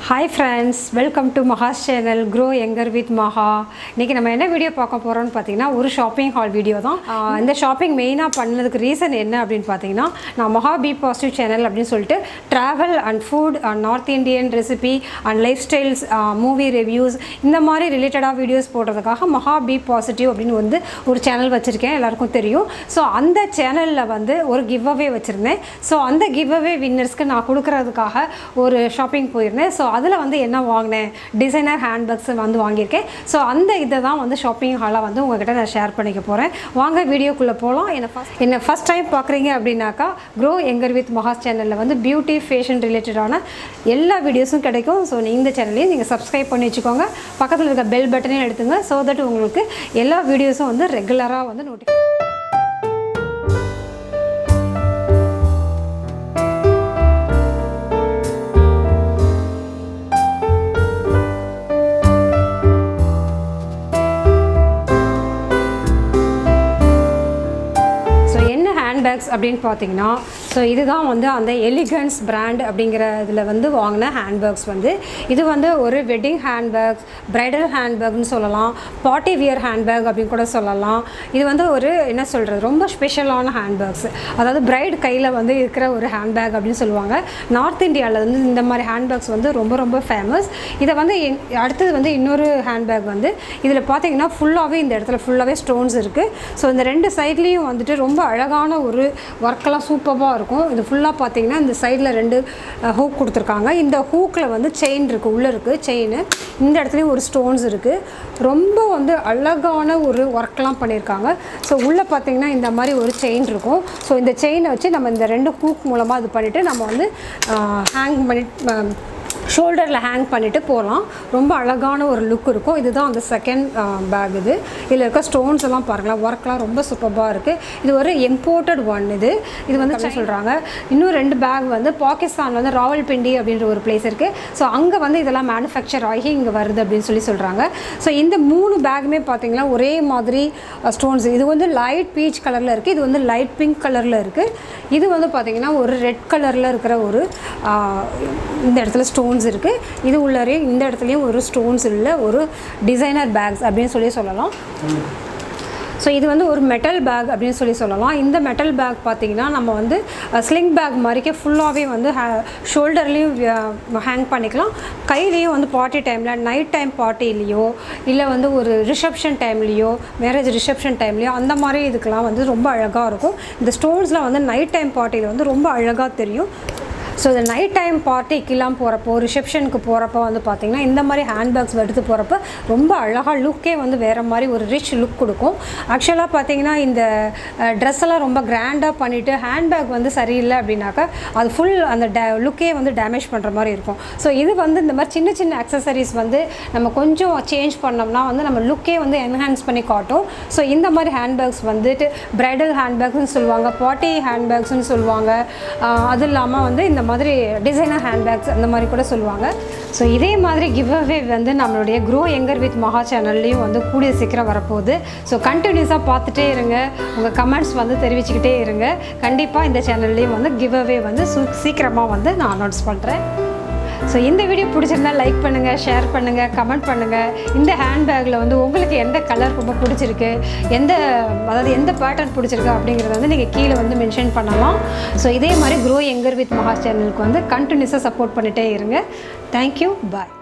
Hi friends, welcome to Maha's channel Grow Younger with Maha. இன்னைக்கு நம்ம என்ன video பார்க்க போறோம்னு பாத்தீங்கன்னா ஒரு ஷாப்பிங் ஹால் வீடியோ தான். இந்த ஷாப்பிங் மெயினா பண்ணதுக்கு ரீசன் என்ன அப்படினு பாத்தீங்கன்னா நான் மஹா பி பாசிட்டிவ் சேனல் அப்படினு சொல்லிட்டு travel and food and North Indian recipe and lifestyles movie reviews இந்த மாதிரி ரிலேட்டடா வீடியோஸ் போடுறதுக்காக மஹா பி பாசிட்டிவ் அப்படினு வந்து ஒரு சேனல் வச்சிருக்கேன் எல்லாருக்கும் தெரியும். சோ அந்த சேனல்ல வந்து ஒரு கிவ் அவே வச்சிருந்தேன். சோ அந்த கிவ் அவே வின்னர்ஸ்க்கு நான் கொடுக்கிறதுக்காக ஒரு ஷாப்பிங் போயிருந்தேன். சோ அதில் வந்து என்ன வாங்கினேன் டிசைனர் ஹேண்ட்பேக்ஸ் வந்து வாங்கியிருக்கேன். ஸோ அந்த இதை தான் வந்து ஷாப்பிங் ஹாலாக வந்து உங்கள்கிட்ட நான் ஷேர் பண்ணிக்க போகிறேன். வாங்க வீடியோக்குள்ளே போகலாம். என்ன ஃபஸ்ட் டைம் பார்க்குறீங்க அப்படின்னாக்கா க்ரோ யங்கர் வித் மஹா சேனலில் வந்து பியூட்டி ஃபேஷன் ரிலேட்டடான எல்லா வீடியோஸும் கிடைக்கும். ஸோ இந்த சேனலையும் நீங்கள் சப்ஸ்கிரைப் பண்ணி வச்சுக்கோங்க. பக்கத்தில் இருக்க பெல் பட்டனையும் எடுத்துங்க. ஸோ தட் உங்களுக்கு எல்லா வீடியோஸும் வந்து ரெகுலராக வந்து நோட்டிஃபிகேஷன். ஹேண்ட்பேக்ஸ் அப்படின்னு பார்த்தீங்கன்னா ஸோ இதுதான் வந்து அந்த எலிகன்ஸ் பிராண்ட் அப்படிங்கிற இதில் வந்து வாங்கின ஹேண்ட்பேக்ஸ் வந்து இது வந்து ஒரு வெட்டிங் ஹேண்ட்பேக்ஸ் பிரைடல் ஹேண்ட்பேக்னு சொல்லலாம், பார்ட்டி வியர் ஹேண்ட்பேக் அப்படின்னு கூட சொல்லலாம். இது வந்து ஒரு என்ன சொல்கிறது ரொம்ப ஸ்பெஷலான ஹேண்ட்பேக்ஸ், அதாவது பிரைட் கையில் வந்து இருக்கிற ஒரு ஹேண்ட்பேக் அப்படின்னு சொல்லுவாங்க. நார்த் இந்தியாவில் வந்து இந்த மாதிரி ஹேண்ட்பேக்ஸ் வந்து ரொம்ப ரொம்ப ஃபேமஸ். இதை வந்து அடுத்தது வந்து இன்னொரு ஹேண்ட்பேக் வந்து இதில் பார்த்தீங்கன்னா ஃபுல்லாகவே இந்த இடத்துல ஃபுல்லாகவே ஸ்டோன்ஸ் இருக்குது. ஸோ இந்த ரெண்டு சைட்லேயும் வந்துட்டு ரொம்ப அழகான ஒரு ஒர்க்கெல்லாம் சூப்பராக இருக்கும். இது ஃபுல்லாக பார்த்தீங்கன்னா இந்த சைடில் ரெண்டு ஹூக் கொடுத்துருக்காங்க. இந்த ஹூக்கில் வந்து செயின் இருக்குது, உள்ளே இருக்குது செயின். இந்த இடத்துலையும் ஒரு ஸ்டோன்ஸ் இருக்குது. ரொம்ப வந்து அழகான ஒரு ஒர்க்லாம் பண்ணியிருக்காங்க. ஸோ உள்ளே பார்த்தீங்கன்னா இந்த மாதிரி ஒரு செயின் இருக்கும். ஸோ இந்த செயினை வச்சு நம்ம இந்த ரெண்டு ஹூக் மூலமாக இது பண்ணிவிட்டு நம்ம வந்து ஹேங் பண்ணி ஷோல்டரில் ஹேங் பண்ணிவிட்டு போகலாம். ரொம்ப அழகான ஒரு லுக் இருக்கும். இதுதான் அந்த செகண்ட் பேக். இதில் இருக்க ஸ்டோன்ஸ் எல்லாம் பாருங்களா, ஒர்க்லாம் ரொம்ப சூப்பராக இருக்குது. இது ஒரு இம்போர்ட்டட் ஒன். இது வந்து சொல்கிறாங்க. இன்னும் ரெண்டு பேக் வந்து பாகிஸ்தான் வந்து ராவல்பிண்டி அப்படின்ற ஒரு பிளேஸ் இருக்குது. ஸோ அங்கே வந்து இதெல்லாம் மேனுஃபேக்சர் ஆகி இங்கே வருது அப்படின்னு சொல்கிறாங்க. ஸோ இந்த மூணு பேக்குமே பார்த்தீங்கன்னா ஒரே மாதிரி ஸ்டோன்ஸ். இது வந்து லைட் பீச் கலரில் இருக்குது, இது வந்து லைட் பிங்க் கலரில் இருக்குது. இது வந்து பார்த்திங்கன்னா ஒரு ரெட் கலரில் இருக்கிற ஒரு இந்த இடத்துல ஸ்டோன்ஸ் இருக்குது. இது உள்ளே இந்த இடத்துலையும் ஒரு ஸ்டோன்ஸ் இல்லை, ஒரு டிசைனர் பேக்ஸ் அப்படின்னு சொல்லலாம். ஸோ இது வந்து ஒரு மெட்டல் பேக் அப்படின்னு சொல்லலாம். இந்த மெட்டல் பேக் பார்த்திங்கன்னா நம்ம வந்து ஸ்லிங் பேக் மாதிரிக்கே ஃபுல்லாகவே வந்து ஷோல்டர்லேயும் ஹேங் பண்ணிக்கலாம். கையிலையும் வந்து பார்ட்டி டைமில் நைட் டைம் பார்ட்டிலேயோ இல்லை வந்து ஒரு ரிசப்ஷன் டைம்லேயோ மேரேஜ் ரிசப்ஷன் டைம்லேயோ அந்த மாதிரி இதுக்கெலாம் வந்து ரொம்ப அழகாக இருக்கும். இந்த ஸ்டோன்ஸ்லாம் வந்து நைட் டைம் பார்ட்டியில் வந்து ரொம்ப அழகாக தெரியும். ஸோ இந்த நைட் டைம் பார்ட்டிக்கெலாம் போகிறப்போ ரிசப்ஷனுக்கு போகிறப்போ வந்து பார்த்திங்கன்னா இந்த மாதிரி ஹேண்ட்பேக்ஸ் எடுத்து போகிறப்ப ரொம்ப அழகாக லுக்கே வந்து வேறு மாதிரி ஒரு ரிச் லுக் கொடுக்கும். ஆக்சுவலாக பார்த்திங்கன்னா இந்த ட்ரெஸ்ஸெல்லாம் ரொம்ப கிராண்டாக பண்ணிவிட்டு ஹேண்ட்பேக் வந்து சரியில்லை அப்படின்னாக்கா அது ஃபுல் அந்த லுக்கே வந்து டேமேஜ் பண்ணுற மாதிரி இருக்கும். ஸோ இது வந்து இந்த மாதிரி சின்ன சின்ன அக்சசரிஸ் வந்து நம்ம கொஞ்சம் சேஞ்ச் பண்ணோம்னா வந்து நம்ம லுக்கே வந்து என்ஹான்ஸ் பண்ணி காட்டும். ஸோ இந்த மாதிரி ஹேண்ட்பேக்ஸ் வந்துட்டு பிரைடல் ஹேண்ட்பேக்ஸ்னு சொல்லுவாங்க, பார்ட்டி ஹேண்ட்பேக்ஸ்னு சொல்லுவாங்க. அது இல்லாமல் வந்து இந்த மாதிரி டிசைனர் ஹேண்ட்பேக்ஸ் அந்த மாதிரி கூட சொல்லுவாங்க. ஸோ இதே மாதிரி கிவ் அவே வந்து நம்மளுடைய க்ரோ யங்கர் வித் மஹா சேனல்லையும் வந்து கூடிய சீக்கிரம் வரப்போகுது. ஸோ கண்டினியூஸாக பார்த்துட்டே இருங்க, உங்கள் கமெண்ட்ஸ் வந்து தெரிவிச்சுக்கிட்டே இருங்க. கண்டிப்பாக இந்த சேனல்லையும் வந்து கிவ் அவே வந்து சீக்கிரமாக வந்து நான் அனௌன்ஸ் பண்ணுறேன். ஸோ இந்த வீடியோ பிடிச்சிருந்தால் லைக் பண்ணுங்கள், ஷேர் பண்ணுங்கள், கமெண்ட் பண்ணுங்கள். இந்த ஹேண்ட்பேக்கில் வந்து உங்களுக்கு எந்த கலர் ரொம்ப பிடிச்சிருக்கு, எந்த பேட்டர்ன் பிடிச்சிருக்கு அப்படிங்கிறத வந்து நீங்கள் கீழே வந்து மென்ஷன் பண்ணலாம். ஸோ இதே மாதிரி க்ரோ யங்கர் வித் மஹா சேனலுக்கு வந்து கண்டினியூஸாக சப்போர்ட் பண்ணிகிட்டே இருங்க. தேங்க்யூ, பாய்.